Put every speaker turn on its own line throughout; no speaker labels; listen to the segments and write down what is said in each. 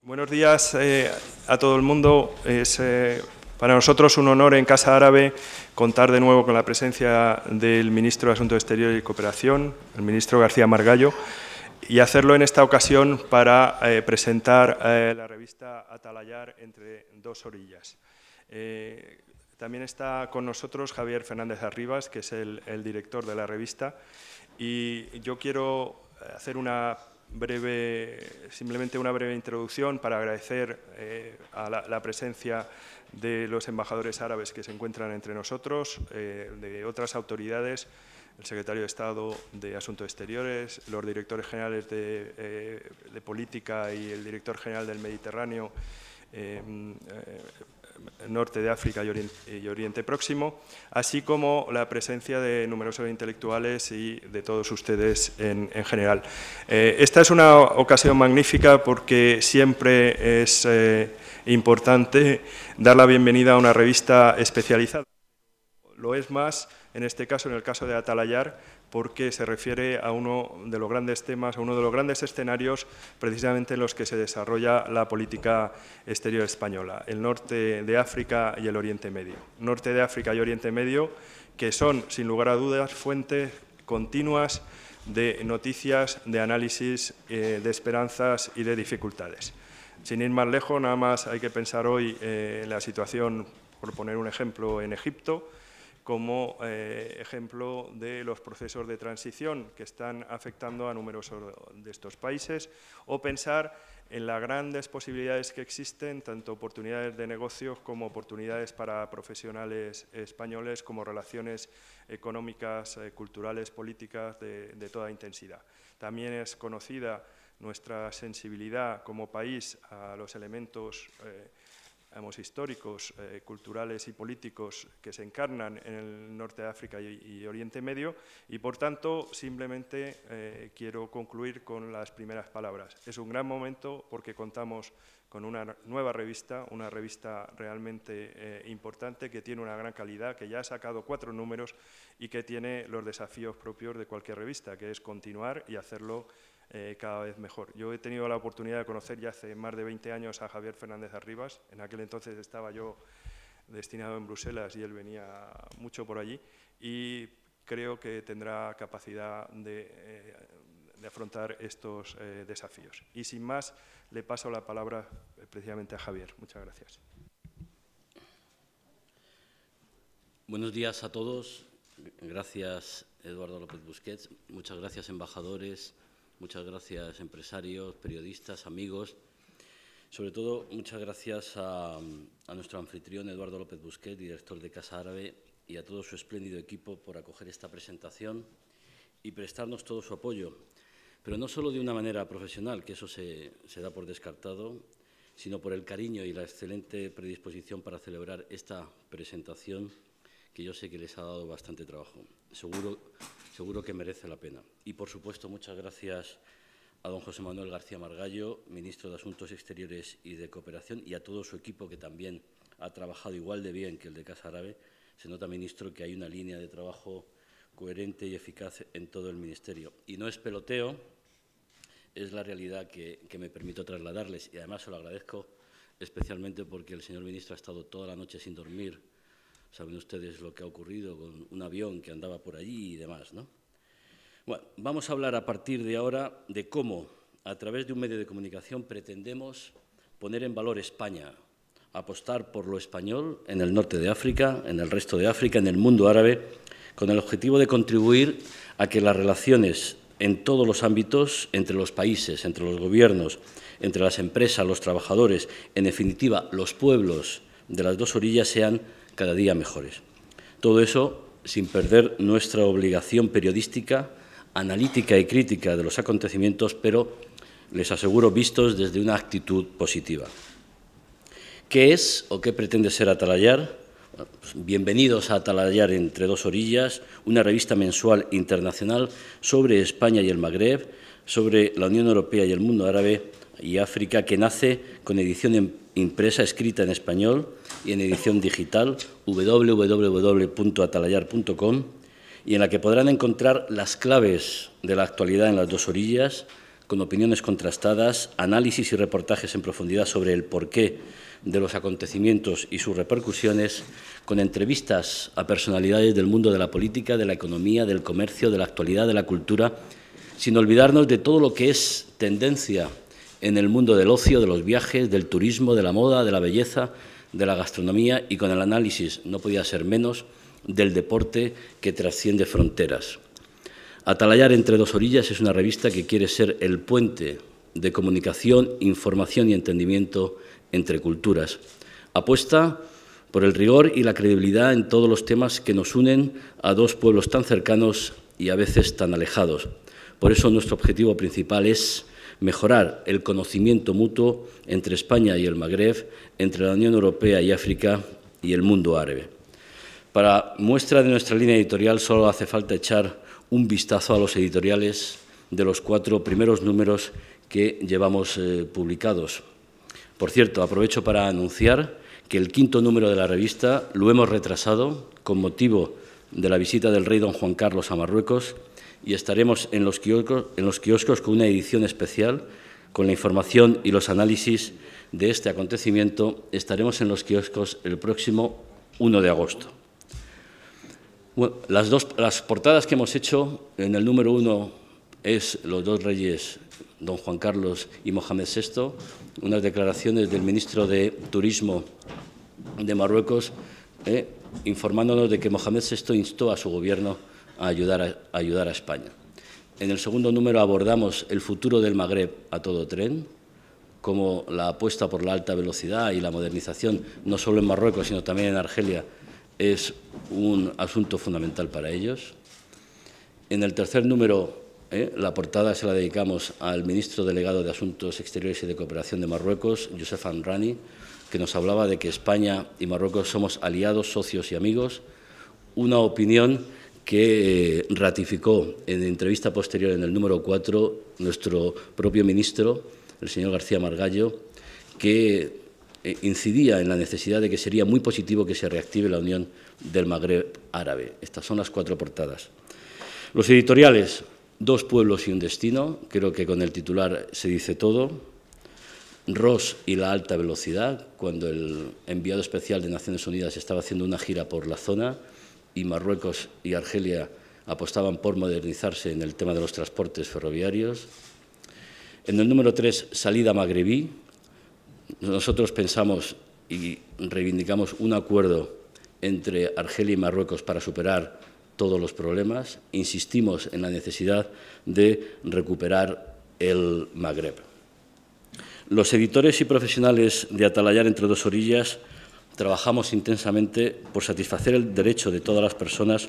Buenos días a todo el mundo. Es para nosotros un honor en Casa Árabe contar de nuevo con la presencia del Ministro de Asuntos Exteriores y Cooperación, el Ministro García Margallo, y hacerlo en esta ocasión para presentar la revista Atalayar entre dos orillas. También está con nosotros Javier Fernández Arribas, que es el director de la revista, y yo quiero hacer simplemente una breve introducción para agradecer a la presencia de los embajadores árabes que se encuentran entre nosotros, de otras autoridades, el secretario de Estado de Asuntos Exteriores, los directores generales de Política y el director general del Mediterráneo, Norte de África y Oriente Próximo, así como la presencia de numerosos intelectuales y de todos ustedes en general. Esta es una ocasión magnífica porque siempre es importante dar la bienvenida a una revista especializada. Lo es más, en este caso, en el caso de Atalayar, porque se refiere a uno de los grandes temas, a uno de los grandes escenarios precisamente en los que se desarrolla la política exterior española, el norte de África y el Oriente Medio. Norte de África y Oriente Medio, que son, sin lugar a dudas, fuentes continuas de noticias, de análisis, de esperanzas y de dificultades. Sin ir más lejos, nada más hay que pensar hoy en la situación, por poner un ejemplo, en Egipto, como ejemplo de los procesos de transición que están afectando a numerosos de estos países, o pensar en las grandes posibilidades que existen, tanto oportunidades de negocios como oportunidades para profesionales españoles, como relaciones económicas, culturales, políticas de toda intensidad. También es conocida nuestra sensibilidad como país a los elementos históricos, culturales y políticos que se encarnan en el norte de África y Oriente Medio, y por tanto simplemente quiero concluir con las primeras palabras. Es un gran momento porque contamos con una nueva revista, una revista realmente importante, que tiene una gran calidad, que ya ha sacado 4 números y que tiene los desafíos propios de cualquier revista, que es continuar y hacerlo cada vez mejor. Yo he tenido la oportunidad de conocer ya hace más de 20 años a Javier Fernández Arribas. En aquel entonces estaba yo destinado en Bruselas y él venía mucho por allí, y creo que tendrá capacidad de afrontar estos desafíos. Y sin más, le paso la palabra precisamente a Javier. Muchas gracias.
Buenos días a todos. Gracias, Eduardo López Busquets. Muchas gracias, embajadores. Muchas gracias, empresarios, periodistas, amigos. Sobre todo, muchas gracias a nuestro anfitrión, Eduardo López Busquets, director de Casa Árabe, y a todo su espléndido equipo por acoger esta presentación y prestarnos todo su apoyo. Pero no solo de una manera profesional, que eso se da por descartado, sino por el cariño y la excelente predisposición para celebrar esta presentación, que yo sé que les ha dado bastante trabajo. Seguro que merece la pena. Y, por supuesto, muchas gracias a don José Manuel García Margallo, ministro de Asuntos Exteriores y de Cooperación, y a todo su equipo, que también ha trabajado igual de bien que el de Casa Árabe. Se nota, ministro, que hay una línea de trabajo coherente y eficaz en todo el ministerio. Y no es peloteo, es la realidad que me permito trasladarles. Y además se lo agradezco especialmente porque el señor ministro ha estado toda la noche sin dormir. Saben ustedes lo que ha ocurrido con un avión que andaba por allí y demás, ¿no? Bueno, vamos a hablar a partir de ahora de cómo, a través de un medio de comunicación, pretendemos poner en valor España, apostar por lo español en el norte de África, en el resto de África, en el mundo árabe, con el objetivo de contribuir a que las relaciones en todos los ámbitos, entre los países, entre los gobiernos, entre las empresas, los trabajadores, en definitiva, los pueblos de las dos orillas, sean cada día mejores. Todo eso sin perder nuestra obligación periodística, analítica y crítica de los acontecimientos, pero, les aseguro, vistos desde una actitud positiva. ¿Qué es o qué pretende ser Atalayar? Bueno, pues bienvenidos a Atalayar entre dos orillas, una revista mensual internacional sobre España y el Magreb, sobre la Unión Europea y el mundo árabe y África, que nace con edición impresa, escrita en español, y en edición digital, www.atalayar.com, y en la que podrán encontrar las claves de la actualidad en las dos orillas, con opiniones contrastadas, análisis y reportajes en profundidad sobre el porqué de los acontecimientos y sus repercusiones, con entrevistas a personalidades del mundo de la política, de la economía, del comercio, de la actualidad, de la cultura, sin olvidarnos de todo lo que es tendencia en el mundo del ocio, de los viajes, del turismo, de la moda, de la belleza, de la gastronomía y con el análisis, no podía ser menos, del deporte que trasciende fronteras. Atalayar entre dos orillas es una revista que quiere ser el puente de comunicación, información y entendimiento entre culturas. Apuesta por el rigor y la credibilidad en todos los temas que nos unen a dos pueblos tan cercanos y a veces tan alejados. Por eso nuestro objetivo principal es mejorar el conocimiento mutuo entre España y el Magreb, entre la Unión Europea y África y el mundo árabe. Para muestra de nuestra línea editorial solo hace falta echar un vistazo a los editoriales de los 4 primeros números que llevamos publicados. Por cierto, aprovecho para anunciar que el 5º número de la revista lo hemos retrasado con motivo de la visita del rey don Juan Carlos a Marruecos y estaremos en los kioscos con una edición especial con la información y los análisis de este acontecimiento. Estaremos en los kioscos el próximo 1 de agosto. Bueno, las portadas que hemos hecho en el número 1 es los dos reyes, don Juan Carlos y Mohamed VI, unas declaraciones del ministro de Turismo de Marruecos informándonos de que Mohamed VI instó a su gobierno a ayudar a España. En el segundo número abordamos el futuro del Magreb a todo tren, como la apuesta por la alta velocidad y la modernización, no solo en Marruecos, sino también en Argelia, es un asunto fundamental para ellos. En el tercer número, la portada se la dedicamos al ministro delegado de Asuntos Exteriores y de Cooperación de Marruecos, Youssef Amrani, que nos hablaba de que España y Marruecos somos aliados, socios y amigos, una opinión que ratificó en entrevista posterior en el número 4 nuestro propio ministro, el señor García Margallo, que incidía en la necesidad de que sería muy positivo que se reactive la Unión del Magreb árabe. Estas son las 4 portadas. Los editoriales, 2 pueblos y un destino, creo que con el titular se dice todo. Ros y la alta velocidad, cuando el enviado especial de Naciones Unidas estaba haciendo una gira por la zona y Marruecos y Argelia apostaban por modernizarse en el tema de los transportes ferroviarios. En el número 3, salida magrebí. Nosotros pensamos y reivindicamos un acuerdo entre Argelia y Marruecos para superar todos los problemas. Insistimos en la necesidad de recuperar el Magreb. Los editores y profesionales de Atalayar entre dos orillas trabajamos intensamente por satisfacer el derecho de todas las personas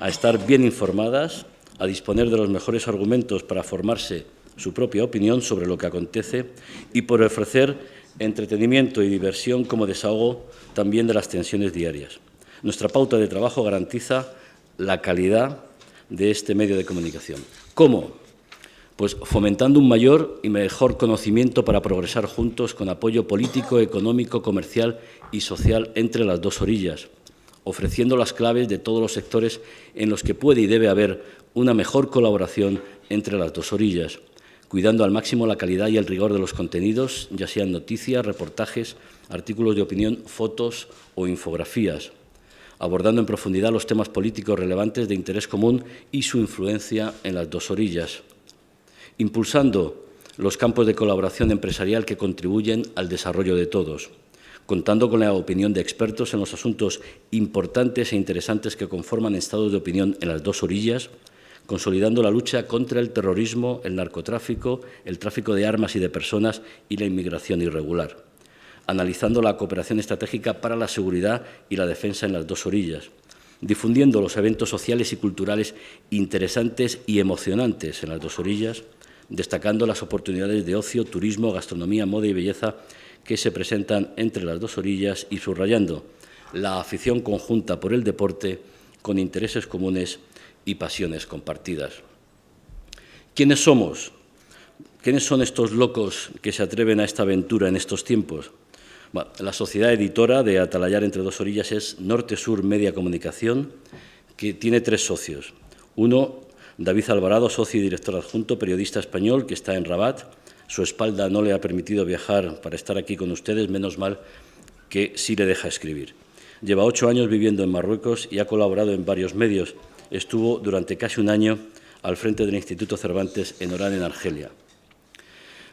a estar bien informadas, a disponer de los mejores argumentos para formarse su propia opinión sobre lo que acontece y por ofrecer entretenimiento y diversión como desahogo también de las tensiones diarias. Nuestra pauta de trabajo garantiza la calidad de este medio de comunicación. ¿Cómo? Pues fomentando un mayor y mejor conocimiento para progresar juntos con apoyo político, económico, comercial y social entre las dos orillas, ofreciendo las claves de todos los sectores en los que puede y debe haber una mejor colaboración entre las dos orillas, cuidando al máximo la calidad y el rigor de los contenidos, ya sean noticias, reportajes, artículos de opinión, fotos o infografías, abordando en profundidad los temas políticos relevantes de interés común y su influencia en las dos orillas, impulsando los campos de colaboración empresarial que contribuyen al desarrollo de todos, contando con la opinión de expertos en los asuntos importantes e interesantes que conforman estados de opinión en las dos orillas, consolidando la lucha contra el terrorismo, el narcotráfico, el tráfico de armas y de personas y la inmigración irregular, analizando la cooperación estratégica para la seguridad y la defensa en las dos orillas, difundiendo los eventos sociales y culturales interesantes y emocionantes en las dos orillas, destacando las oportunidades de ocio, turismo, gastronomía, moda y belleza que se presentan entre las dos orillas y subrayando la afición conjunta por el deporte con intereses comunes y pasiones compartidas. ¿Quiénes somos? ¿Quiénes son estos locos que se atreven a esta aventura en estos tiempos? Bueno, la sociedad editora de Atalayar entre dos orillas es Norte Sur Media Comunicación, que tiene 3 socios. Uno, David Alvarado, socio y director adjunto, periodista español que está en Rabat. Su espalda no le ha permitido viajar para estar aquí con ustedes, menos mal que sí le deja escribir. Lleva 8 años viviendo en Marruecos y ha colaborado en varios medios. Estuvo durante casi un año al frente del Instituto Cervantes en Orán, en Argelia.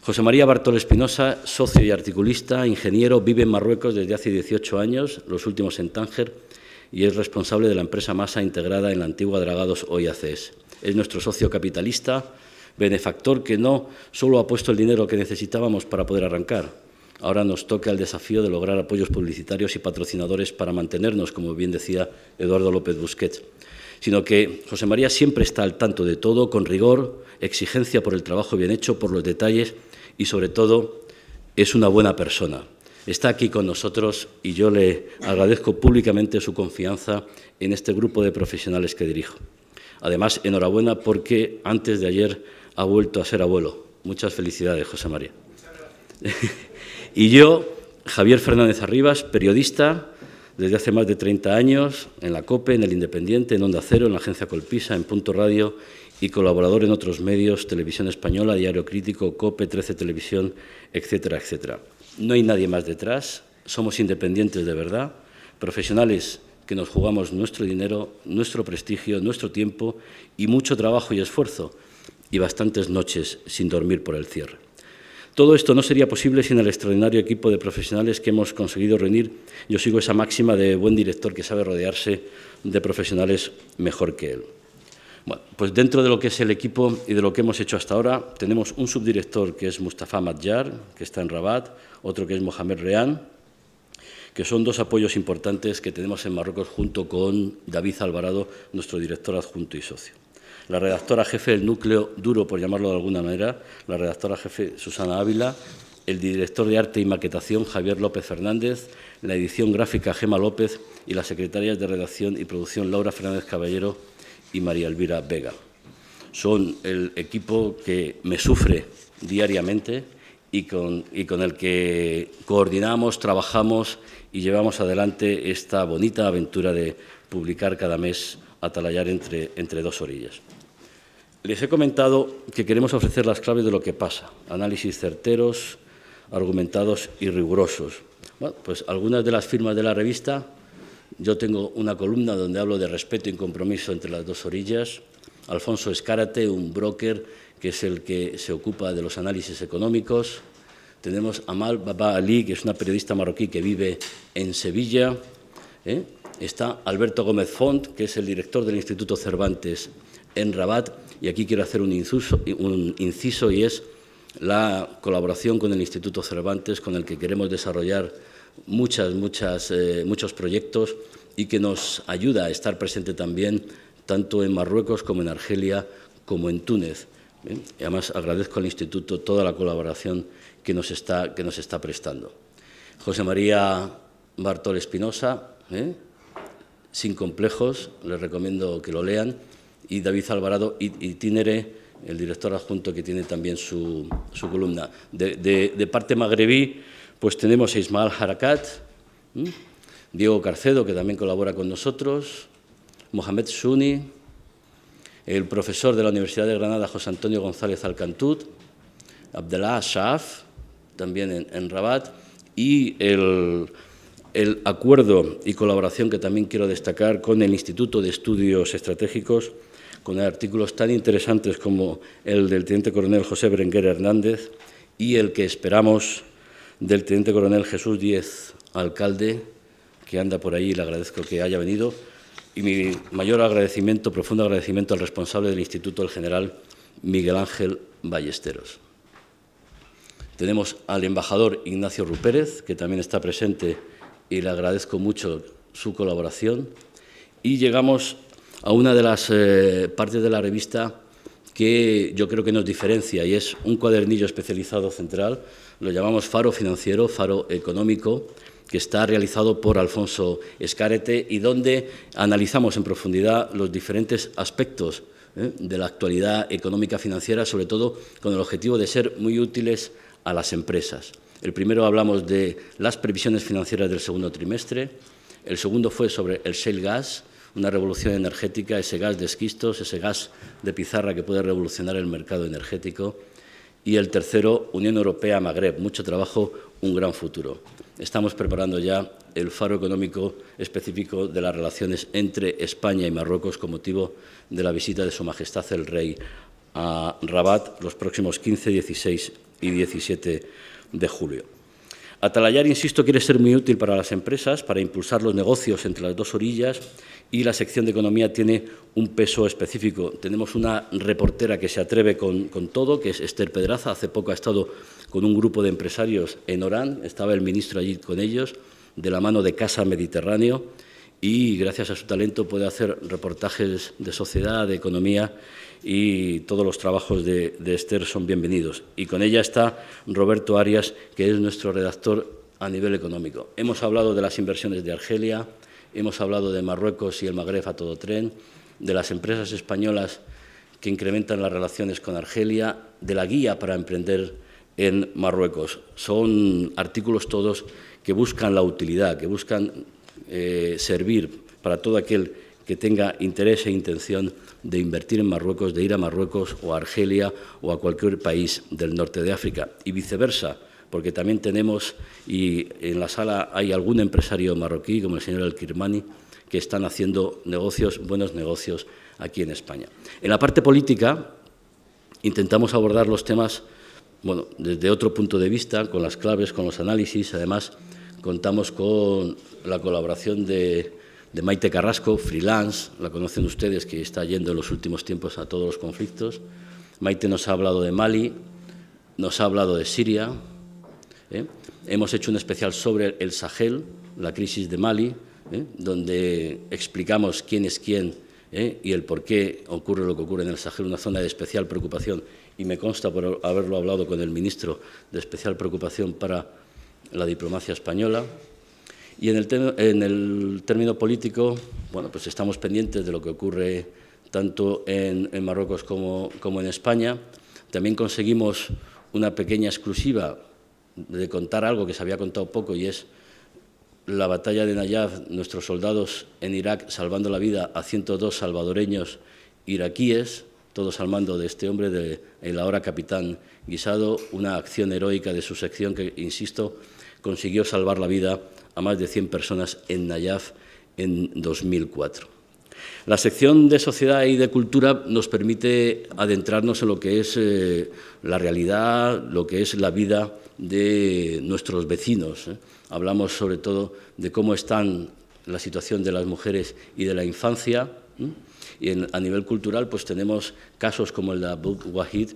José María Bartol Espinosa, socio y articulista, ingeniero, vive en Marruecos desde hace 18 años, los últimos en Tánger, y es responsable de la empresa Masa integrada en la antigua Dragados hoy ACS. Es nuestro socio capitalista, benefactor que no solo ha puesto el dinero que necesitábamos para poder arrancar. Ahora nos toca el desafío de lograr apoyos publicitarios y patrocinadores para mantenernos, como bien decía Eduardo López Busquets, sino que José María siempre está al tanto de todo, con rigor, exigencia por el trabajo bien hecho, por los detalles y, sobre todo, es una buena persona. Está aquí con nosotros y yo le agradezco públicamente su confianza en este grupo de profesionales que dirijo. Además, enhorabuena porque antes de ayer ha vuelto a ser abuelo. Muchas felicidades, José María. Y yo, Javier Fernández Arribas, periodista desde hace más de 30 años, en la COPE, en El Independiente, en Onda Cero, en la Agencia Colpisa, en Punto Radio y colaborador en otros medios, Televisión Española, Diario Crítico, COPE, 13 Televisión, etcétera, etcétera. No hay nadie más detrás, somos independientes de verdad, profesionales que nos jugamos nuestro dinero, nuestro prestigio, nuestro tiempo y mucho trabajo y esfuerzo y bastantes noches sin dormir por el cierre. Todo esto no sería posible sin el extraordinario equipo de profesionales que hemos conseguido reunir. Yo sigo esa máxima de buen director que sabe rodearse de profesionales mejor que él. Bueno, pues dentro de lo que es el equipo y de lo que hemos hecho hasta ahora, tenemos un subdirector que es Mustafa Madjar, que está en Rabat, otro que es Mohamed Rehan, que son dos apoyos importantes que tenemos en Marruecos junto con David Alvarado, nuestro director adjunto y socio. La redactora jefe del núcleo duro, por llamarlo de alguna manera, la redactora jefe Susana Ávila, el director de arte y maquetación Javier López Fernández, la edición gráfica Gema López y las secretarias de redacción y producción Laura Fernández Caballero y María Elvira Vega. Son el equipo que me sufre diariamente y con el que coordinamos, trabajamos y llevamos adelante esta bonita aventura de publicar cada mes Atalayar entre dos orillas. Les he comentado que queremos ofrecer las claves de lo que pasa, análisis certeros, argumentados y rigurosos. Bueno, pues algunas de las firmas de la revista, yo tengo una columna donde hablo de respeto y compromiso entre las dos orillas. Alfonso Escárate, un broker que es el que se ocupa de los análisis económicos. Tenemos a Amal Baba Ali, que es una periodista marroquí que vive en Sevilla. Está Alberto Gómez Font, que es el director del Instituto Cervantes en Rabat, y aquí quiero hacer un inciso y es la colaboración con el Instituto Cervantes, con el que queremos desarrollar muchos proyectos y que nos ayuda a estar presente también tanto en Marruecos como en Argelia como en Túnez. Y además agradezco al Instituto toda la colaboración que nos está prestando. José María Bartol Espinosa, sin complejos, les recomiendo que lo lean, y David Alvarado y Tinere, el director adjunto, que tiene también su columna. De parte magrebí, pues tenemos a Ismael Harakat, Diego Carcedo, que también colabora con nosotros, Mohamed Suni, el profesor de la Universidad de Granada, José Antonio González Alcantut, Abdellah Shaf, también en Rabat, y el acuerdo y colaboración que también quiero destacar con el Instituto de Estudios Estratégicos, con artículos tan interesantes como el del teniente coronel José Berenguer Hernández y el que esperamos del teniente coronel Jesús Díez, alcalde, que anda por ahí, le agradezco que haya venido, y mi mayor agradecimiento, profundo agradecimiento al responsable del Instituto, el general Miguel Ángel Ballesteros. Tenemos al embajador Ignacio Rupérez, que también está presente y le agradezco mucho su colaboración. Y llegamos a una de las partes de la revista que yo creo que nos diferencia, y es un cuadernillo especializado central, lo llamamos Faro Financiero, Faro Económico, que está realizado por Alfonso Escárate y donde analizamos en profundidad los diferentes aspectos de la actualidad económica financiera, sobre todo con el objetivo de ser muy útiles a las empresas. El primero hablamos de las previsiones financieras del segundo trimestre, el segundo fue sobre el shale gas, una revolución energética, ese gas de esquistos, ese gas de pizarra que puede revolucionar el mercado energético. Y el tercero, Unión Europea-Magreb, mucho trabajo, un gran futuro. Estamos preparando ya el faro económico específico de las relaciones entre España y Marruecos con motivo de la visita de Su Majestad el Rey a Rabat los próximos 15, 16 y 17 de julio. Atalayar, insisto, quiere ser muy útil para las empresas, para impulsar los negocios entre las dos orillas, y la sección de Economía tiene un peso específico. Tenemos una reportera que se atreve con todo, que es Esther Pedraza. Hace poco ha estado con un grupo de empresarios en Orán, estaba el ministro allí con ellos, de la mano de Casa Mediterráneo, y gracias a su talento puede hacer reportajes de sociedad, de economía, y todos los trabajos de Esther son bienvenidos. Y con ella está Roberto Arias, que es nuestro redactor a nivel económico. Hemos hablado de las inversiones de Argelia, hemos hablado de Marruecos y el Magreb a todo tren, de las empresas españolas que incrementan las relaciones con Argelia, de la guía para emprender en Marruecos. Son artículos todos que buscan la utilidad, que buscan servir para todo aquel que tenga interés e intención de invertir en Marruecos, de ir a Marruecos o a Argelia o a cualquier país del norte de África, y viceversa, porque también tenemos, y en la sala hay algún empresario marroquí, como el señor El-Kirmani, que están haciendo negocios, buenos negocios aquí en España. En la parte política intentamos abordar los temas desde otro punto de vista, con las claves, con los análisis. Además, contamos con la colaboración de Maite Carrasco, freelance, la conocen ustedes, que está yendo en los últimos tiempos a todos los conflictos. Maite nos ha hablado de Mali, nos ha hablado de Siria. Hemos hecho un especial sobre el Sahel, la crisis de Mali, donde explicamos quién es quién y el por qué ocurre lo que ocurre en el Sahel, una zona de especial preocupación, y me consta por haberlo hablado con el ministro, de especial preocupación para la diplomacia española. Y en el término político, pues estamos pendientes de lo que ocurre tanto en Marruecos como en España. También conseguimos una pequeña exclusiva de contar algo que se había contado poco, y es la batalla de Nayaf, nuestros soldados en Irak salvando la vida a 102 salvadoreños iraquíes, todos al mando de este hombre, el ahora capitán Guisado, una acción heroica de su sección que, insisto, consiguió salvar la vida a más de 100 personas en Nayaf en 2004. La sección de Sociedad y de Cultura nos permite adentrarnos en lo que es la realidad, lo que es la vida de nuestros vecinos. Hablamos sobre todo de cómo están la situación de las mujeres y de la infancia. Y a nivel cultural, pues tenemos casos como el de Abdul Wahid,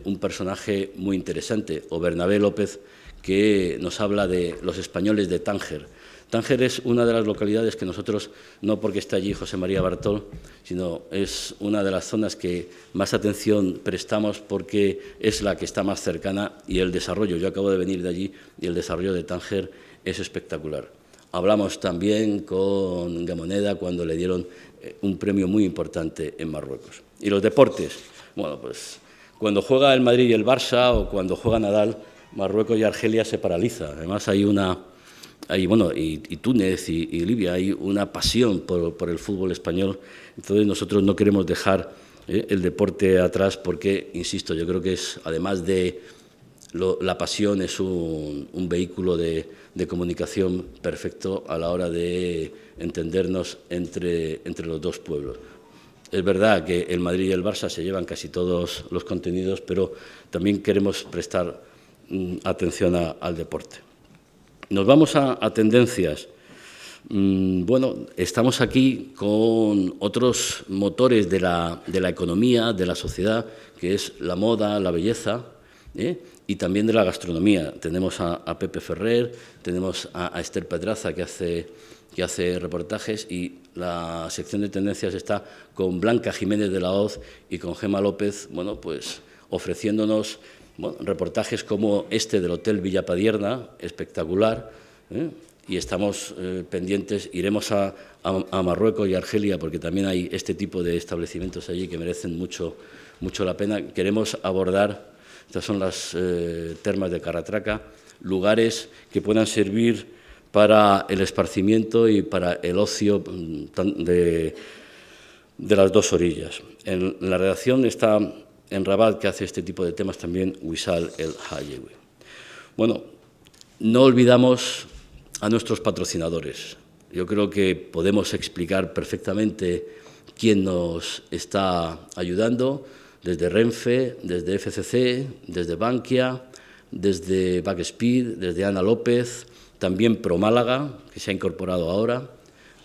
un personaje muy interesante, o Bernabé López, que nos habla de los españoles de Tánger. Tánger es una de las localidades que nosotros, no porque está allí José María Bartol, sino es una de las zonas que más atención prestamos porque es la que está más cercana, y el desarrollo, yo acabo de venir de allí, y el desarrollo de Tánger es espectacular. Hablamos también con Gamoneda cuando le dieron un premio muy importante en Marruecos. Y los deportes, pues cuando juega el Madrid y el Barça, o cuando juega Nadal, Marruecos y Argelia se paraliza. Además y Túnez y Libia, hay una pasión por el fútbol español. Entonces nosotros no queremos dejar el deporte atrás porque, insisto, yo creo que es, además de la pasión, es un vehículo de comunicación perfecto a la hora de entendernos entre los dos pueblos. Es verdad que el Madrid y el Barça se llevan casi todos los contenidos, pero también queremos prestar atención al deporte. Nos vamos a tendencias. Estamos aquí con otros motores de la economía, de la sociedad, que es la moda, la belleza, y también de la gastronomía. Tenemos a Pepe Ferrer, tenemos a Esther Pedraza, que hace reportajes, y la sección de tendencias está con Blanca Jiménez de la Hoz y con Gemma López, pues ofreciéndonos reportajes como este del Hotel Villapadierna, espectacular, y estamos pendientes. Iremos a Marruecos y Argelia porque también hay este tipo de establecimientos allí que merecen mucho la pena. Queremos abordar, estas son las termas de Carratraca, lugares que puedan servir para el esparcimiento y para el ocio de las dos orillas. En la redacción está en Rabat, que hace este tipo de temas también, Wisal El Hayewi. Bueno, no olvidamos a nuestros patrocinadores. Yo creo que podemos explicar perfectamente quién nos está ayudando, desde Renfe, desde FCC, desde Bankia, desde Backspeed, desde Ana López, también ProMálaga, que se ha incorporado ahora,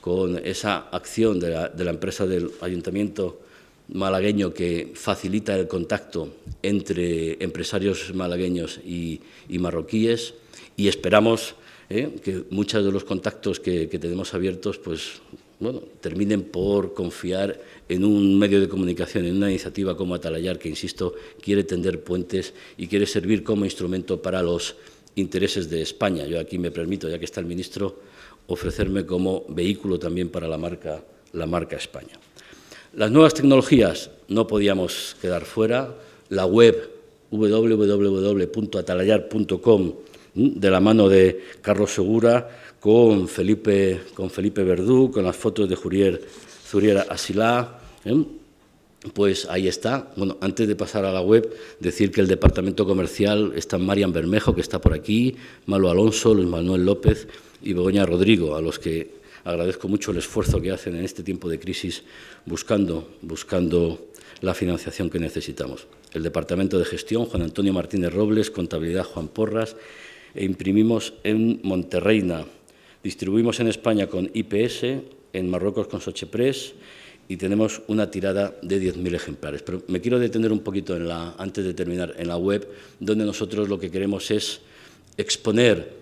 con esa acción de la empresa del Ayuntamiento malagueño que facilita el contacto entre empresarios malagueños y marroquíes, y esperamos que muchos de los contactos que tenemos abiertos pues, bueno, terminen por confiar en un medio de comunicación, en una iniciativa como Atalayar, que, insisto, quiere tender puentes y quiere servir como instrumento para los intereses de España. Yo aquí me permito, ya que está el ministro, ofrecerme como vehículo también para la marca España. Las nuevas tecnologías no podíamos quedar fuera. La web www.atalayar.com, de la mano de Carlos Segura, con Felipe Verdú, con las fotos de Zurier Asilá, pues ahí está. Bueno, antes de pasar a la web, decir que el departamento comercial está Marian Bermejo, que está por aquí, Malo Alonso, Luis Manuel López y Begoña Rodrigo, a los que agradezco mucho el esfuerzo que hacen en este tiempo de crisis buscando la financiación que necesitamos. El departamento de gestión, Juan Antonio Martínez Robles, contabilidad, Juan Porras, e imprimimos en Monterreina. Distribuimos en España con IPS, en Marruecos con Sochepress, y tenemos una tirada de 10.000 ejemplares. Pero me quiero detener un poquito antes de terminar, en la web, donde nosotros lo que queremos es exponer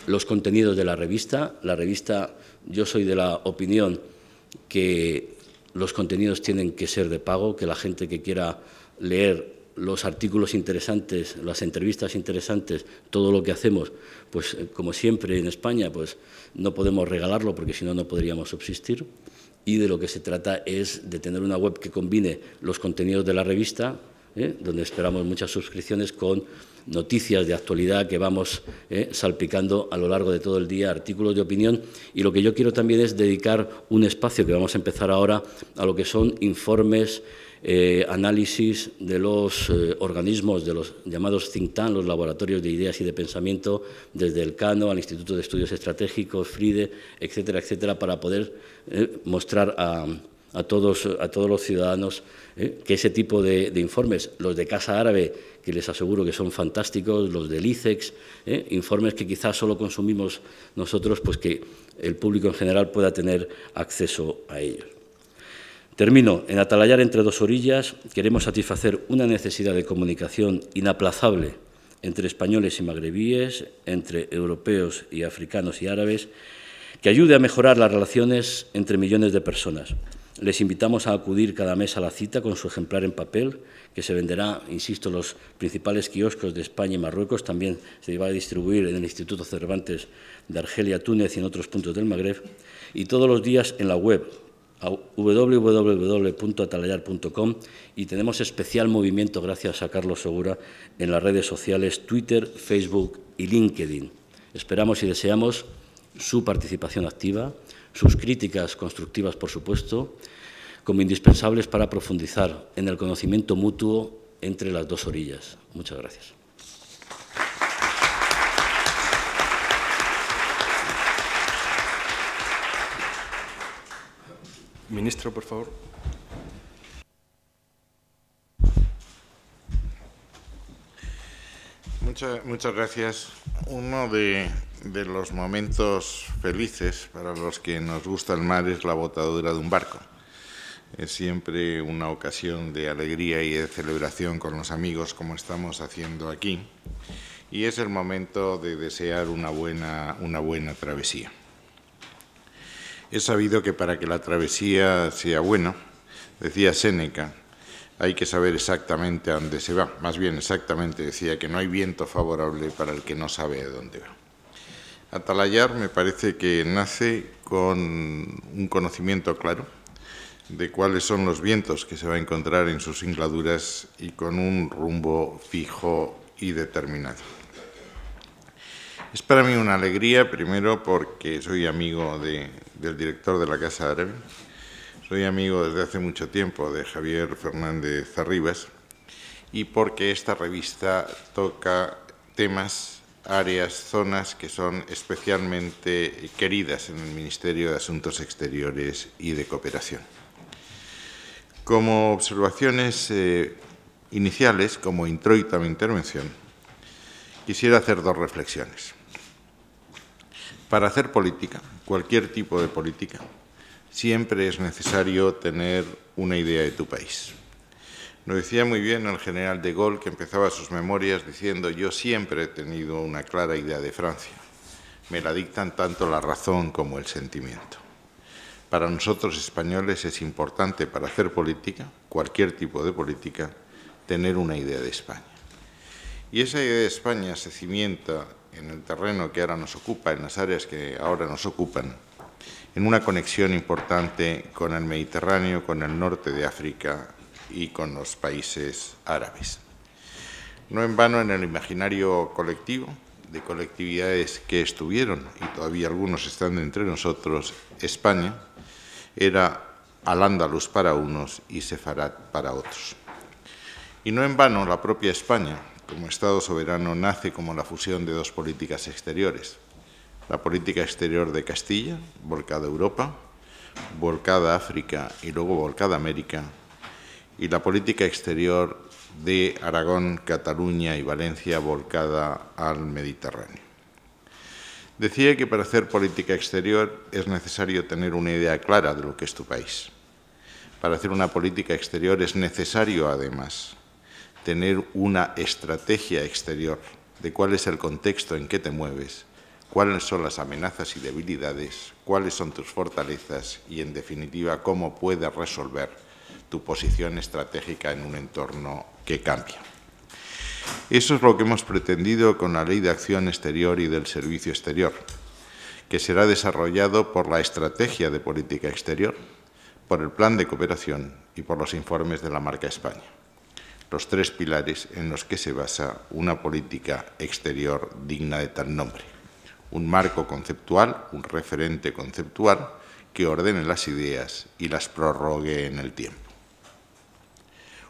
los contenidos de la revista. La revista, yo soy de la opinión que los contenidos tienen que ser de pago, que la gente que quiera leer los artículos interesantes, las entrevistas interesantes, todo lo que hacemos, pues como siempre en España, pues no podemos regalarlo porque si no, no podríamos subsistir. Y de lo que se trata es de tener una web que combine los contenidos de la revista, donde esperamos muchas suscripciones, con noticias de actualidad que vamos salpicando a lo largo de todo el día, artículos de opinión. Y lo que yo quiero también es dedicar un espacio, que vamos a empezar ahora, a lo que son informes, análisis de los organismos, de los llamados think tank, los laboratorios de ideas y de pensamiento, desde el CANO al Instituto de Estudios Estratégicos, FRIDE, etcétera, etcétera, para poder mostrar a todos los ciudadanos que ese tipo de informes, los de Casa Árabe, que les aseguro que son fantásticos, los del ICEX, informes que quizás solo consumimos nosotros, pues que el público en general pueda tener acceso a ellos. Termino. En Atalayar entre dos orillas queremos satisfacer una necesidad de comunicación inaplazable entre españoles y magrebíes, entre europeos y africanos y árabes, que ayude a mejorar las relaciones entre millones de personas. Les invitamos a acudir cada mes a la cita con su ejemplar en papel, que se venderá, insisto, en los principales kioscos de España y Marruecos. También se va a distribuir en el Instituto Cervantes de Argelia, Túnez y en otros puntos del Magreb. Y todos los días en la web www.atalayar.com, y tenemos especial movimiento, gracias a Carlos Segura, en las redes sociales Twitter, Facebook y LinkedIn. Esperamos y deseamos su participación activa, sus críticas constructivas, por supuesto, como indispensables para profundizar en el conocimiento mutuo entre las dos orillas. Muchas gracias.
Ministro, por favor.
Muchas gracias. Uno de los momentos felices para los que nos gusta el mar es la botadura de un barco. Es siempre una ocasión de alegría y de celebración con los amigos, como estamos haciendo aquí, y es el momento de desear una buena travesía. He sabido que para que la travesía sea buena, decía Séneca, hay que saber exactamente a dónde se va. Más bien, exactamente, decía que no hay viento favorable para el que no sabe a dónde va. Atalayar me parece que nace con un conocimiento claro de cuáles son los vientos que se va a encontrar en sus singladuras y con un rumbo fijo y determinado. Es para mí una alegría, primero porque soy amigo del director de la Casa Árabe, soy amigo desde hace mucho tiempo de Javier Fernández Arribas, y porque esta revista toca temas, áreas, zonas que son especialmente queridas en el Ministerio de Asuntos Exteriores y de Cooperación. Como observaciones iniciales, como introito a mi intervención, quisiera hacer dos reflexiones. Para hacer política, cualquier tipo de política, siempre es necesario tener una idea de tu país. Lo decía muy bien el general de Gaulle, que empezaba sus memorias diciendo: yo siempre he tenido una clara idea de Francia. Me la dictan tanto la razón como el sentimiento. Para nosotros españoles es importante, para hacer política, cualquier tipo de política, tener una idea de España. Y esa idea de España se cimienta en el terreno que ahora nos ocupa, en las áreas que ahora nos ocupan, en una conexión importante con el Mediterráneo, con el norte de África y con los países árabes. No en vano, en el imaginario colectivo, de colectividades que estuvieron, y todavía algunos están entre nosotros, España era Al-Ándalus para unos y Sefarad para otros. Y no en vano, la propia España, como Estado soberano, nace como la fusión de dos políticas exteriores. La política exterior de Castilla, volcada a Europa, volcada a África y luego volcada a América, y la política exterior de Aragón, Cataluña y Valencia, volcada al Mediterráneo. Decía que para hacer política exterior es necesario tener una idea clara de lo que es tu país. Para hacer una política exterior es necesario, además, tener una estrategia exterior de cuál es el contexto en que te mueves, cuáles son las amenazas y debilidades, cuáles son tus fortalezas y, en definitiva, cómo puedes resolver tu posición estratégica en un entorno que cambia. Eso es lo que hemos pretendido con la Ley de Acción Exterior y del Servicio Exterior, que será desarrollado por la Estrategia de Política Exterior, por el Plan de Cooperación y por los informes de la marca España. Los tres pilares en los que se basa una política exterior digna de tal nombre. Un marco conceptual, un referente conceptual que ordene las ideas y las prorrogue en el tiempo.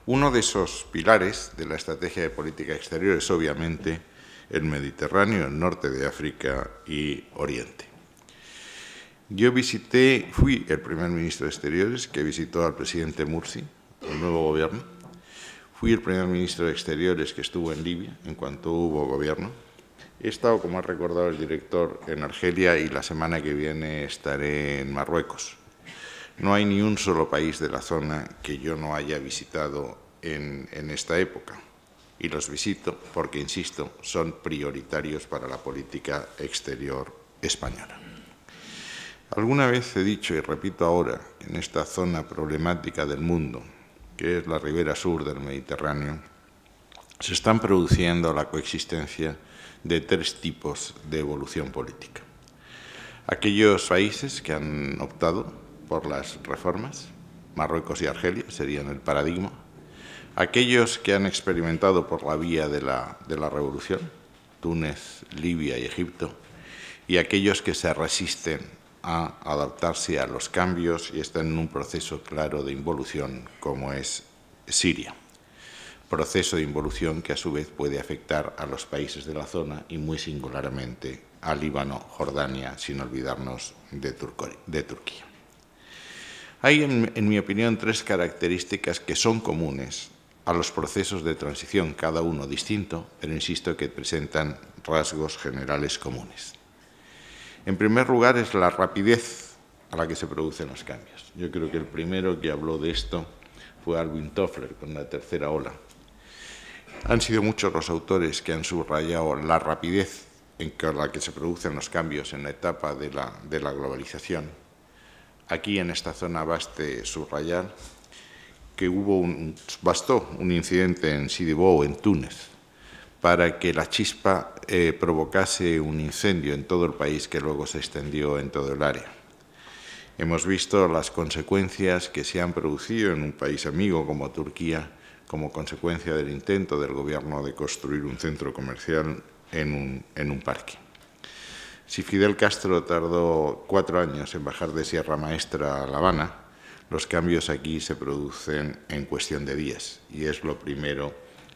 Uno de esos pilares de la estrategia de política exterior es obviamente el Mediterráneo, el norte de África y Oriente. Yo fui el primer ministro de Exteriores que visitó al presidente Mursi, el nuevo gobierno. Fui el primer ministro de Exteriores que estuvo en Libia en cuanto hubo gobierno. He estado, como ha recordado el director, en Argelia y la semana que viene estaré en Marruecos. No hay ni un solo país de la zona que yo no haya visitado en esta época. Y los visito porque, insisto, son prioritarios para la política exterior española. Alguna vez he dicho, y repito ahora, en esta zona problemática del mundo, que es la ribera sur del Mediterráneo, se están produciendo la coexistencia de tres tipos de evolución política. Aquellos países que han optado por las reformas, Marruecos y Argelia serían el paradigma. Aquellos que han experimentado por la vía de la revolución, Túnez, Libia y Egipto, y aquellos que se resisten a adaptarse a los cambios y están en un proceso claro de involución, como es Siria. Proceso de involución que a su vez puede afectar a los países de la zona y muy singularmente a Líbano, Jordania, sin olvidarnos de Turquía. Hay, en mi opinión, tres características que son comunes a los procesos de transición, cada uno distinto, pero insisto que presentan rasgos generales comunes. En primer lugar, es la rapidez a la que se producen los cambios. Yo creo que el primero que habló de esto fue Alvin Toffler con la tercera ola. Han sido muchos los autores que han subrayado la rapidez en la que se producen los cambios en la etapa de la globalización. Aquí, en esta zona, baste subrayar que bastó un incidente en Sidi Bou, en Túnez, para que la chispa provocase un incendio en todo el país que luego se extendió en todo el área. Hemos visto las consecuencias que se han producido en un país amigo como Turquía, como consecuencia del intento del gobierno de construir un centro comercial en un parque. Si Fidel Castro tardó 4 años en bajar de Sierra Maestra a La Habana, los cambios aquí se producen en cuestión de días, y es lo primero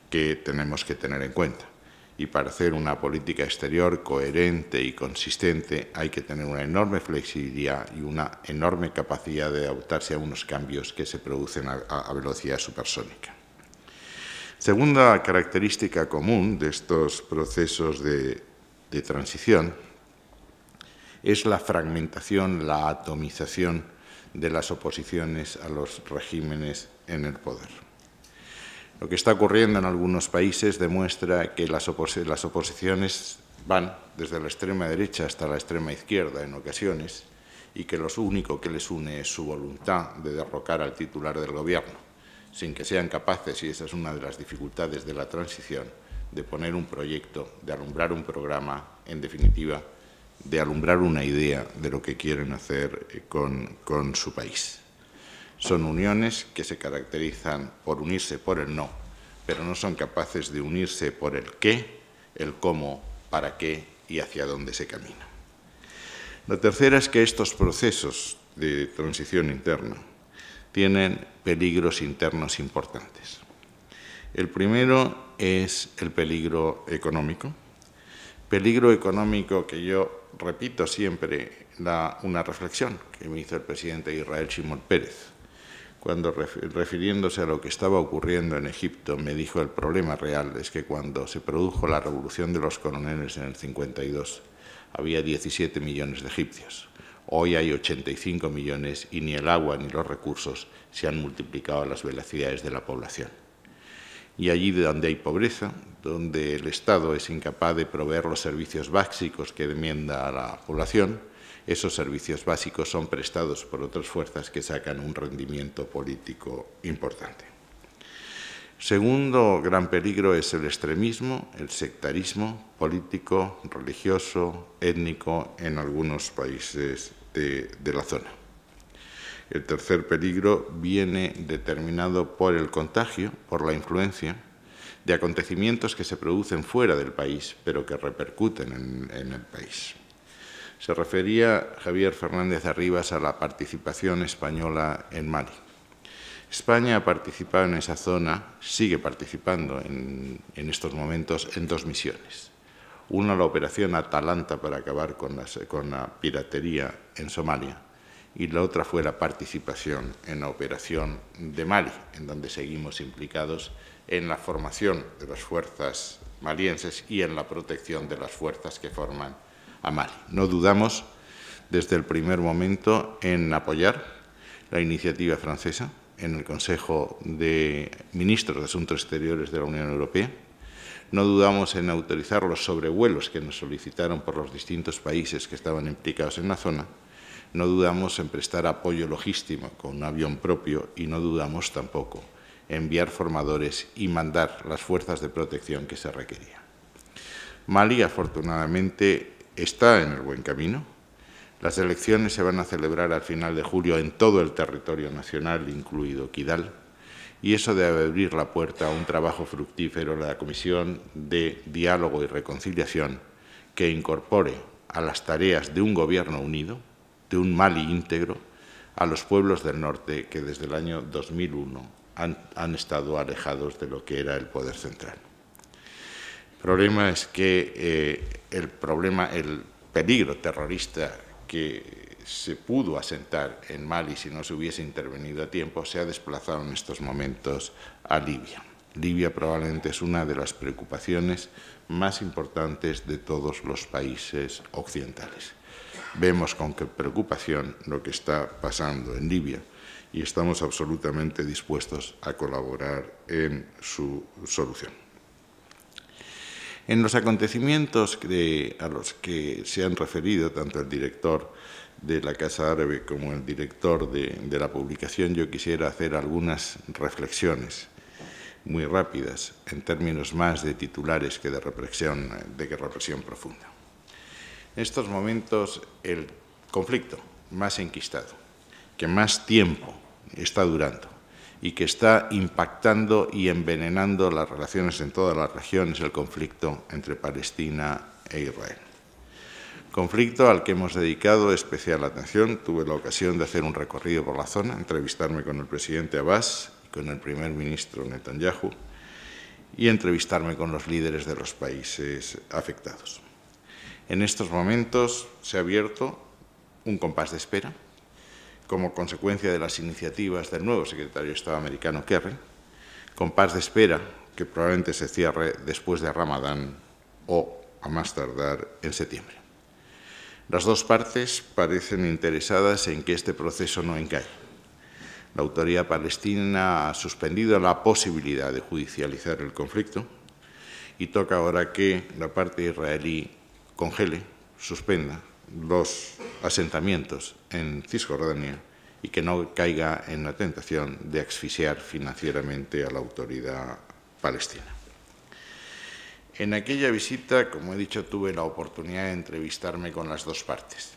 que tenemos que tener en cuenta. Y para hacer una política exterior coherente y consistente hay que tener una enorme flexibilidad y una enorme capacidad de adaptarse a unos cambios que se producen a velocidad supersónica. Segunda característica común de estos procesos de transición es la fragmentación, la atomización de las oposiciones a los regímenes en el poder. Lo que está ocurriendo en algunos países demuestra que las oposiciones van desde la extrema derecha hasta la extrema izquierda en ocasiones y que lo único que les une es su voluntad de derrocar al titular del gobierno, sin que sean capaces, y esa es una de las dificultades de la transición, de poner un proyecto, de alumbrar un programa, en definitiva, de alumbrar una idea de lo que quieren hacer con su país. Son uniones que se caracterizan por unirse por el no, pero no son capaces de unirse por el qué, el cómo, para qué y hacia dónde se camina. La tercera es que estos procesos de transición interna tienen peligros internos importantes. El primero es el peligro económico que yo repito siempre una reflexión que me hizo el presidente de Israel, Shimon Peres, cuando refiriéndose a lo que estaba ocurriendo en Egipto, me dijo: el problema real es que cuando se produjo la revolución de los coroneles en el 52, había 17 millones de egipcios. Hoy hay 85 millones y ni el agua ni los recursos se han multiplicado a las velocidades de la población. Y allí donde hay pobreza, donde el Estado es incapaz de proveer los servicios básicos que demanda a la población, esos servicios básicos son prestados por otras fuerzas que sacan un rendimiento político importante. Segundo gran peligro es el extremismo, el sectarismo político, religioso, étnico en algunos países de la zona. El tercer peligro viene determinado por el contagio, por la influencia de acontecimientos que se producen fuera del país, pero que repercuten en el país. Se refería Javier Fernández Arribas a la participación española en Mali. España ha participado en esa zona, sigue participando en estos momentos en 2 misiones. Una, la operación Atalanta para acabar con la piratería en Somalia, y la otra fue la participación en la operación de Mali, en donde seguimos implicados en la formación de las fuerzas malienses y en la protección de las fuerzas que forman a Mali. No dudamos desde el primer momento en apoyar la iniciativa francesa en el Consejo de Ministros de Asuntos Exteriores de la Unión Europea. No dudamos en autorizar los sobrevuelos que nos solicitaron por los distintos países que estaban implicados en la zona. No dudamos en prestar apoyo logístico con un avión propio y no dudamos tampoco en enviar formadores y mandar las fuerzas de protección que se requerían. Mali, afortunadamente, está en el buen camino. Las elecciones se van a celebrar al final de julio en todo el territorio nacional, incluido Kidal, y eso debe abrir la puerta a un trabajo fructífero de la Comisión de Diálogo y Reconciliación que incorpore a las tareas de un gobierno unido, de un Mali íntegro, a los pueblos del norte que desde el año 2001 han estado alejados de lo que era el poder central. El problema es que el peligro terrorista que se pudo asentar en Mali si no se hubiese intervenido a tiempo se ha desplazado en estos momentos a Libia. Libia probablemente es una de las preocupaciones más importantes de todos los países occidentales. Vemos con qué preocupación lo que está pasando en Libia y estamos absolutamente dispuestos a colaborar en su solución. En los acontecimientos a los que se han referido tanto el director de la Casa Árabe como el director de la publicación, yo quisiera hacer algunas reflexiones muy rápidas, en términos más de titulares que de reflexión profunda. En estos momentos, el conflicto más enquistado, que más tiempo está durando y que está impactando y envenenando las relaciones en todas las regiones, el conflicto entre Palestina e Israel. conflicto al que hemos dedicado especial atención. Tuve la ocasión de hacer un recorrido por la zona, entrevistarme con el presidente Abbas y con el primer ministro Netanyahu y entrevistarme con los líderes de los países afectados. En estos momentos se ha abierto un compás de espera como consecuencia de las iniciativas del nuevo secretario de Estado americano Kerry, compás de espera que probablemente se cierre después de Ramadán o, a más tardar, en septiembre. Las dos partes parecen interesadas en que este proceso no encalle. La autoridad palestina ha suspendido la posibilidad de judicializar el conflicto y toca ahora que la parte israelí congele, suspenda los asentamientos en Cisjordania y que no caiga en la tentación de asfixiar financieramente a la autoridad palestina. En aquella visita, como he dicho, tuve la oportunidad de entrevistarme con las dos partes.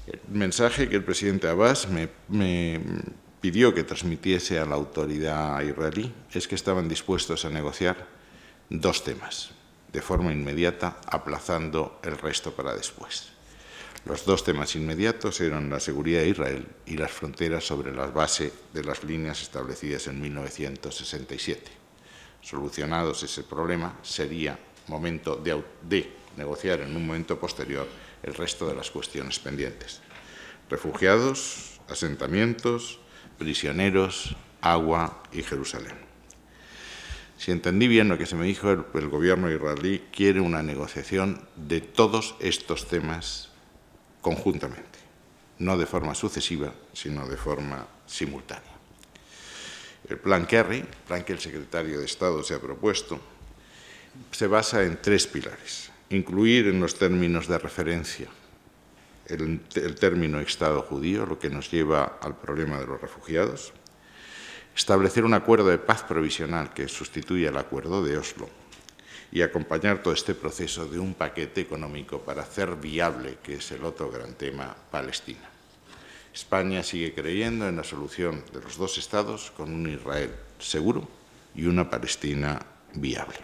El mensaje que el presidente Abbas me pidió que transmitiese a la autoridad israelí es que estaban dispuestos a negociar dos temas, de forma inmediata, aplazando el resto para después. Los dos temas inmediatos eran la seguridad de Israel y las fronteras sobre la base de las líneas establecidas en 1967. Solucionados ese problema, sería momento de negociar en un momento posterior el resto de las cuestiones pendientes. Refugiados, asentamientos, prisioneros, agua y Jerusalén. Si entendí bien lo que se me dijo, el gobierno israelí quiere una negociación de todos estos temas conjuntamente, no de forma sucesiva, sino de forma simultánea. El plan Kerry, el plan que el secretario de Estado se ha propuesto, se basa en tres pilares. Incluir en los términos de referencia el término Estado judío, lo que nos lleva al problema de los refugiados. Establecer un acuerdo de paz provisional que sustituya el acuerdo de Oslo y acompañar todo este proceso de un paquete económico para hacer viable, que es el otro gran tema, Palestina. España sigue creyendo en la solución de los dos estados con un Israel seguro y una Palestina viable.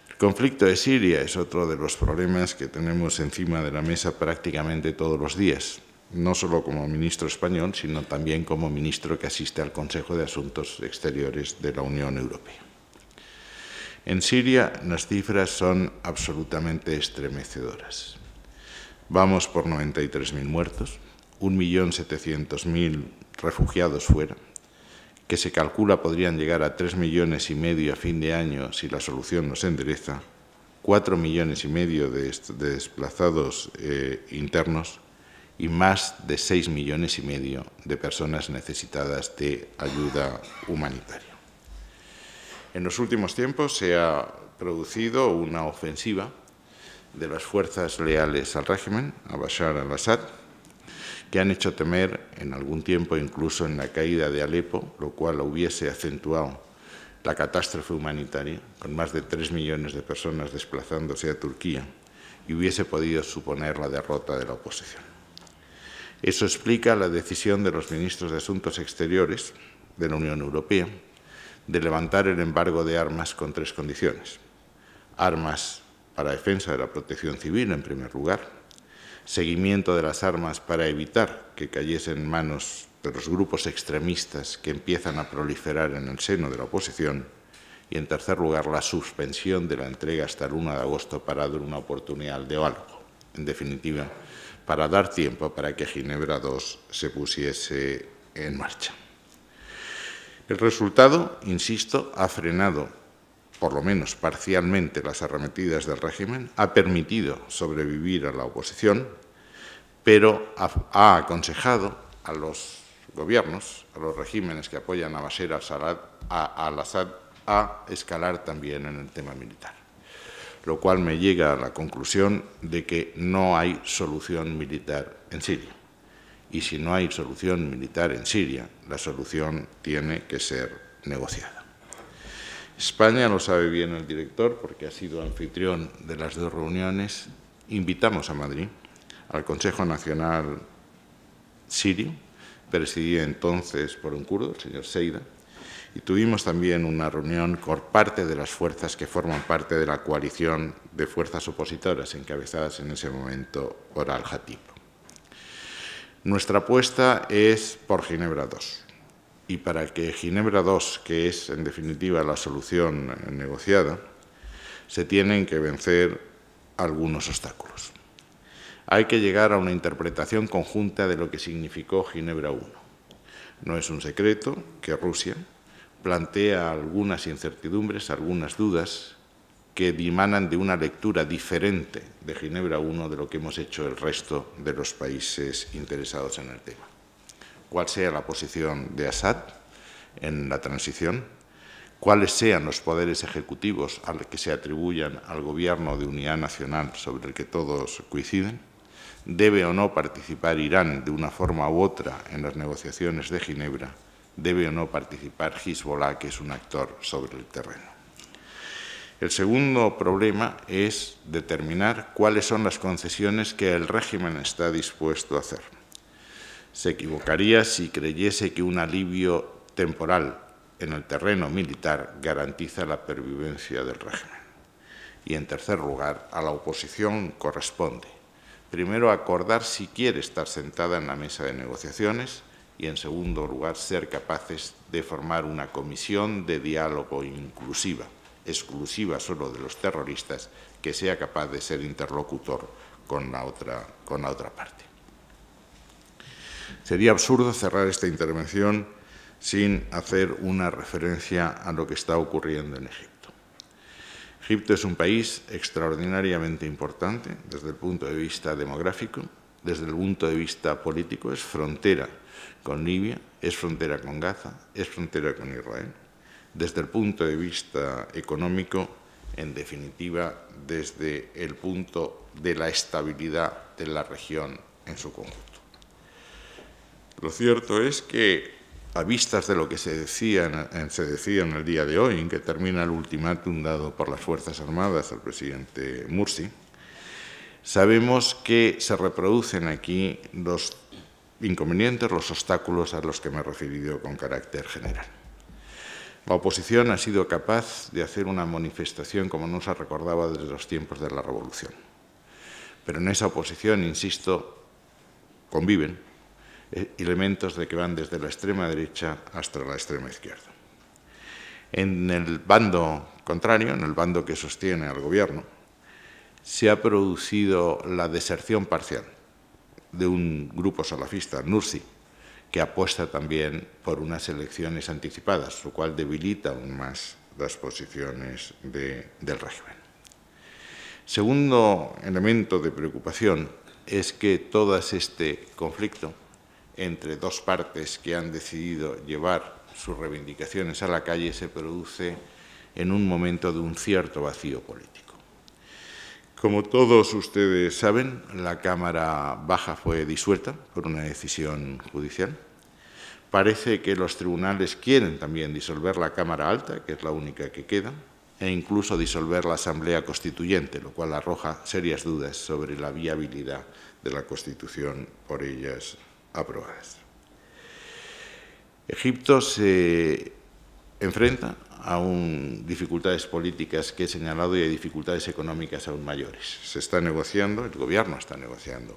El conflicto de Siria es otro de los problemas que tenemos encima de la mesa prácticamente todos los días, no solo como ministro español, sino también como ministro que asiste al Consejo de Asuntos Exteriores de la Unión Europea. En Siria las cifras son absolutamente estremecedoras. Vamos por 93.000 muertos, 1.700.000 refugiados fuera, que se calcula podrían llegar a 3,5 millones a fin de año si la solución no se endereza, 4,5 millones de desplazados internos y más de 6,5 millones de personas necesitadas de ayuda humanitaria. En los últimos tiempos se ha producido una ofensiva de las fuerzas leales al régimen, a Bashar al-Assad, que han hecho temer en algún tiempo incluso en la caída de Alepo, lo cual hubiese acentuado la catástrofe humanitaria, con más de 3 millones de personas desplazándose a Turquía, y hubiese podido suponer la derrota de la oposición. Eso explica la decisión de los ministros de Asuntos Exteriores de la Unión Europea de levantar el embargo de armas con tres condiciones. Armas para defensa de la protección civil, en primer lugar, seguimiento de las armas para evitar que cayesen en manos de los grupos extremistas que empiezan a proliferar en el seno de la oposición y, en tercer lugar, la suspensión de la entrega hasta el 1 de agosto para dar una oportunidad de diálogo. En definitiva, para dar tiempo para que Ginebra II se pusiese en marcha. El resultado, insisto, ha frenado, por lo menos parcialmente, las arremetidas del régimen, ha permitido sobrevivir a la oposición, pero ha aconsejado a los gobiernos, a los regímenes que apoyan a Bashar al-Assad, a escalar también en el tema militar, lo cual me llega a la conclusión de que no hay solución militar en Siria. Y si no hay solución militar en Siria, la solución tiene que ser negociada. España, lo sabe bien el director, porque ha sido anfitrión de las dos reuniones, invitamos a Madrid, al Consejo Nacional Sirio, presidido entonces por un kurdo, el señor Seida, y tuvimos también una reunión con parte de las fuerzas que forman parte de la coalición de fuerzas opositoras, encabezadas en ese momento por Al-Hatib. Nuestra apuesta es por Ginebra II. Y para que Ginebra II, que es en definitiva la solución negociada, se tienen que vencer algunos obstáculos. Hay que llegar a una interpretación conjunta de lo que significó Ginebra I. No es un secreto que Rusia plantea algunas incertidumbres, algunas dudas que dimanan de una lectura diferente de Ginebra I de lo que hemos hecho el resto de los países interesados en el tema. Cuál sea la posición de Assad en la transición, cuáles sean los poderes ejecutivos a los que se atribuyan al gobierno de unidad nacional sobre el que todos coinciden, debe o no participar Irán de una forma u otra en las negociaciones de Ginebra, debe o no participar Hezbollah, que es un actor sobre el terreno. El segundo problema es determinar cuáles son las concesiones que el régimen está dispuesto a hacer. Se equivocaría si creyese que un alivio temporal en el terreno militar garantiza la pervivencia del régimen. Y, en tercer lugar, a la oposición corresponde, primero, acordar si quiere estar sentada en la mesa de negociaciones y, en segundo lugar, ser capaces de formar una comisión de diálogo inclusiva, exclusiva solo de los terroristas, que sea capaz de ser interlocutor con la otra parte. Sería absurdo cerrar esta intervención sin hacer una referencia a lo que está ocurriendo en Egipto. Egipto es un país extraordinariamente importante desde el punto de vista demográfico, desde el punto de vista político, es frontera con Libia, es frontera con Gaza, es frontera con Israel. Desde el punto de vista económico, en definitiva, desde el punto de la estabilidad de la región en su conjunto. Lo cierto es que, a vistas de lo que se decía en el día de hoy, en que termina el ultimátum dado por las Fuerzas Armadas al presidente Mursi, sabemos que se reproducen aquí los inconvenientes, los obstáculos a los que me he referido con carácter general. La oposición ha sido capaz de hacer una manifestación como no se recordaba desde los tiempos de la Revolución. Pero en esa oposición, insisto, conviven elementos de que van desde la extrema derecha hasta la extrema izquierda. En el bando contrario, en el bando que sostiene al gobierno, se ha producido la deserción parcial de un grupo salafista, Nursi, que apuesta también por unas elecciones anticipadas, lo cual debilita aún más las posiciones del régimen. Segundo elemento de preocupación es que todo este conflicto entre dos partes que han decidido llevar sus reivindicaciones a la calle se produce en un momento de un cierto vacío político. Como todos ustedes saben, la Cámara Baja fue disuelta por una decisión judicial. Parece que los tribunales quieren también disolver la Cámara Alta, que es la única que queda, e incluso disolver la Asamblea Constituyente, lo cual arroja serias dudas sobre la viabilidad de la Constitución por ellas aprobadas. Egipto se enfrenta a dificultades políticas que he señalado y a dificultades económicas aún mayores. Se está negociando, el Gobierno está negociando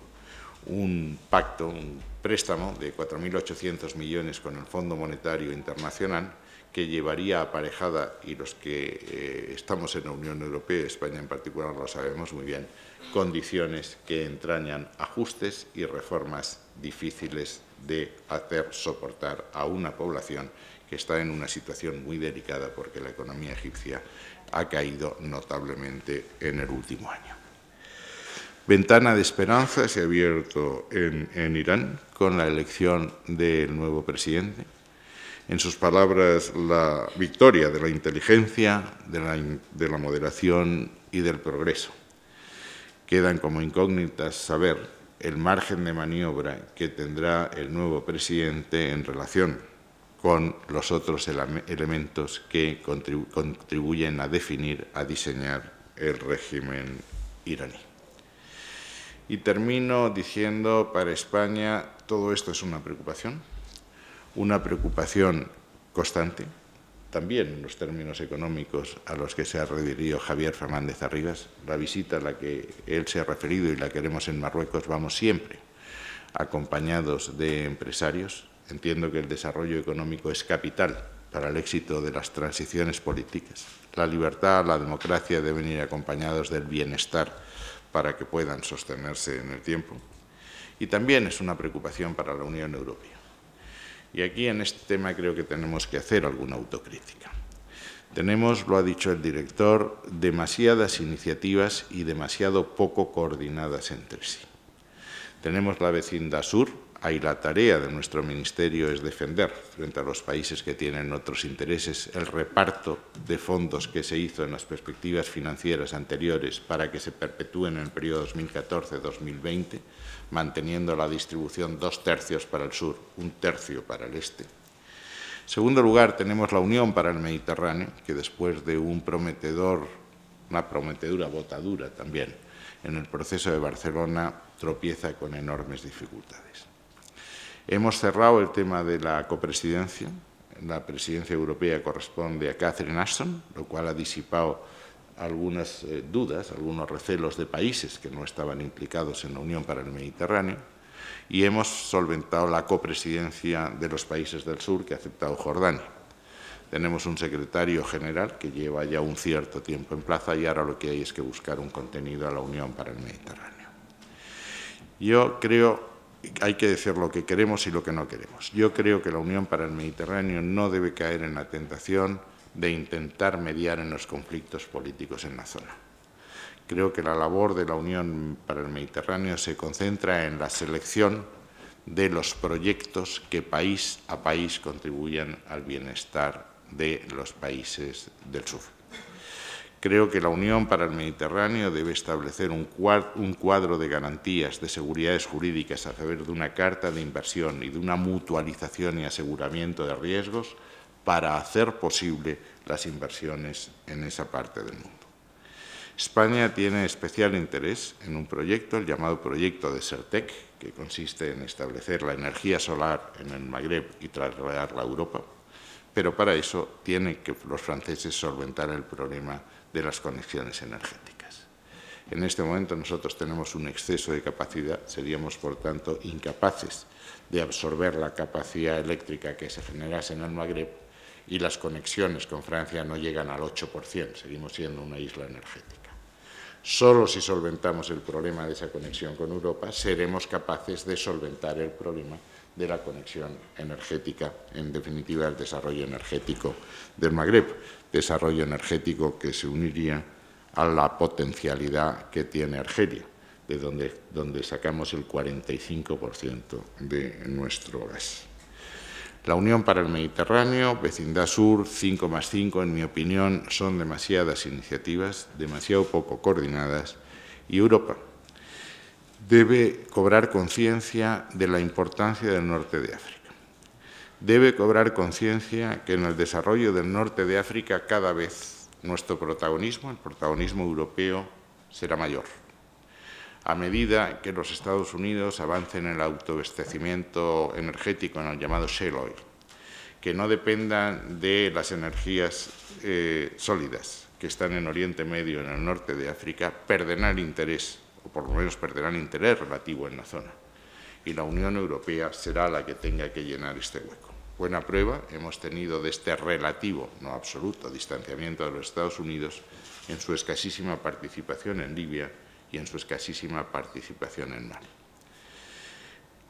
un pacto, un préstamo de 4.800 millones con el Fondo Monetario Internacional que llevaría aparejada, y los que estamos en la Unión Europea, España en particular lo sabemos muy bien, condiciones que entrañan ajustes y reformas difíciles de hacer soportar a una población que está en una situación muy delicada porque la economía egipcia ha caído notablemente en el último año. Ventana de esperanza se ha abierto en Irán con la elección del nuevo presidente. En sus palabras, la victoria de la inteligencia, de la moderación y del progreso. Quedan como incógnitas saber el margen de maniobra que tendrá el nuevo presidente en relación con los otros elementos que contribuyen a definir, a diseñar el régimen iraní. Y termino diciendo, para España todo esto es una preocupación constante, también en los términos económicos a los que se ha referido Javier Fernández Arribas. La visita a la que él se ha referido y la que haremos en Marruecos, vamos siempre acompañados de empresarios. Entiendo que el desarrollo económico es capital para el éxito de las transiciones políticas. La libertad, la democracia deben ir acompañados del bienestar para que puedan sostenerse en el tiempo. Y también es una preocupación para la Unión Europea. Y aquí en este tema creo que tenemos que hacer alguna autocrítica. Tenemos, lo ha dicho el director, demasiadas iniciativas y demasiado poco coordinadas entre sí. Tenemos la vecindad sur, ahí la tarea de nuestro ministerio es defender, frente a los países que tienen otros intereses, el reparto de fondos que se hizo en las perspectivas financieras anteriores para que se perpetúen en el periodo 2014-2020, manteniendo la distribución 2/3 para el sur, 1/3 para el este. En segundo lugar, tenemos la Unión para el Mediterráneo, que después de una prometedora botadura también en el proceso de Barcelona, tropieza con enormes dificultades. Hemos cerrado el tema de la copresidencia. La presidencia europea corresponde a Catherine Ashton, lo cual ha disipado algunas dudas, algunos recelos de países que no estaban implicados en la Unión para el Mediterráneo, y hemos solventado la copresidencia de los países del sur que ha aceptado Jordania. Tenemos un secretario general que lleva ya un cierto tiempo en plaza y ahora lo que hay es que buscar un contenido a la Unión para el Mediterráneo. Yo creo, hay que decir lo que queremos y lo que no queremos. Yo creo que la Unión para el Mediterráneo no debe caer en la tentación de intentar mediar en los conflictos políticos en la zona. Creo que la labor de la Unión para el Mediterráneo se concentra en la selección de los proyectos que país a país contribuyan al bienestar de los países del sur. Creo que la Unión para el Mediterráneo debe establecer un cuadro de garantías, de seguridades jurídicas a través de una carta de inversión y de una mutualización y aseguramiento de riesgos para hacer posible las inversiones en esa parte del mundo. España tiene especial interés en un proyecto, el llamado proyecto Desertec, que consiste en establecer la energía solar en el Magreb y trasladarla a Europa, pero para eso tienen que los franceses solventar el problema de las conexiones energéticas. En este momento nosotros tenemos un exceso de capacidad, seríamos por tanto incapaces de absorber la capacidad eléctrica que se generase en el Magreb y las conexiones con Francia no llegan al 8%, seguimos siendo una isla energética. Solo si solventamos el problema de esa conexión con Europa seremos capaces de solventar el problema de la conexión energética, en definitiva el desarrollo energético del Magreb, desarrollo energético que se uniría a la potencialidad que tiene Argelia, de donde sacamos el 45% de nuestro gas. La Unión para el Mediterráneo, vecindad sur, 5+5, en mi opinión, son demasiadas iniciativas, demasiado poco coordinadas, y Europa debe cobrar conciencia de la importancia del norte de África. Debe cobrar conciencia que en el desarrollo del norte de África cada vez nuestro protagonismo, el protagonismo europeo, será mayor. A medida que los Estados Unidos avancen en el autoabastecimiento energético, en el llamado shale oil, que no dependan de las energías sólidas que están en Oriente Medio, en el norte de África, perderán interés, o por lo menos perderán interés relativo en la zona. Y la Unión Europea será la que tenga que llenar este hueco. Buena prueba hemos tenido de este relativo, no absoluto, distanciamiento de los Estados Unidos en su escasísima participación en Libia y en su escasísima participación en Mali.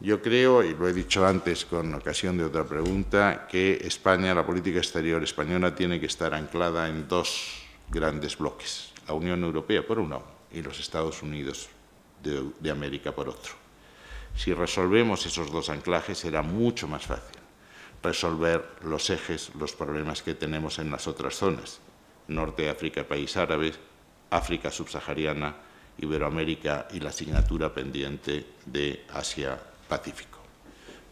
Yo creo, y lo he dicho antes con ocasión de otra pregunta, que España, la política exterior española, tiene que estar anclada en dos grandes bloques, la Unión Europea por un lado y los Estados Unidos de América por otro. Si resolvemos esos dos anclajes será mucho más fácil resolver los ejes, los problemas que tenemos en las otras zonas, Norte de África, país árabe, África subsahariana, Iberoamérica y la asignatura pendiente de Asia-Pacífico.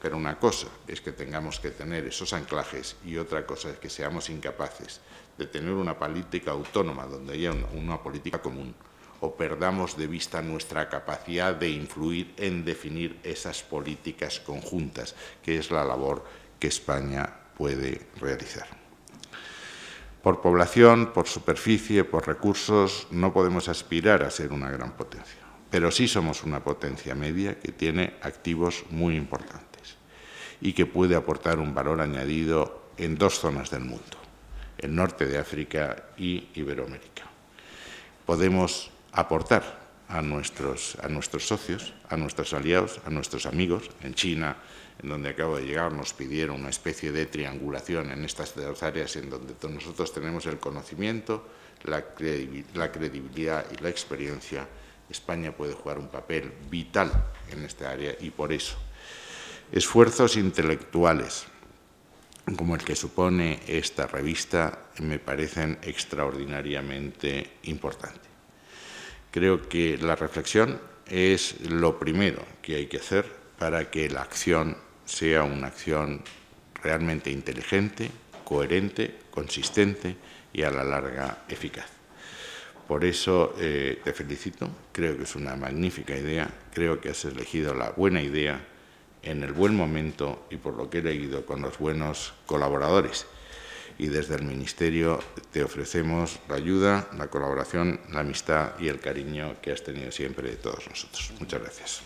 Pero una cosa es que tengamos que tener esos anclajes y otra cosa es que seamos incapaces de tener una política autónoma donde haya una política común o perdamos de vista nuestra capacidad de influir en definir esas políticas conjuntas, que es la labor que España puede realizar. Por población, por superficie, por recursos, no podemos aspirar a ser una gran potencia, pero sí somos una potencia media que tiene activos muy importantes y que puede aportar un valor añadido en dos zonas del mundo, el norte de África y Iberoamérica. Podemos aportar a nuestros socios, a nuestros aliados, a nuestros amigos. En China, en donde acabo de llegar, nos pidieron una especie de triangulación en estas dos áreas en donde nosotros tenemos el conocimiento, la credibilidad y la experiencia. España puede jugar un papel vital en esta área y por eso esfuerzos intelectuales como el que supone esta revista me parecen extraordinariamente importantes. Creo que la reflexión es lo primero que hay que hacer para que la acción sea una acción realmente inteligente, coherente, consistente y a la larga eficaz. Por eso te felicito, creo que es una magnífica idea, creo que has elegido la buena idea en el buen momento y por lo que he leído con los buenos colaboradores. Y desde el Ministerio te ofrecemos la ayuda, la colaboración, la amistad y el cariño que has tenido siempre de todos nosotros. Muchas gracias.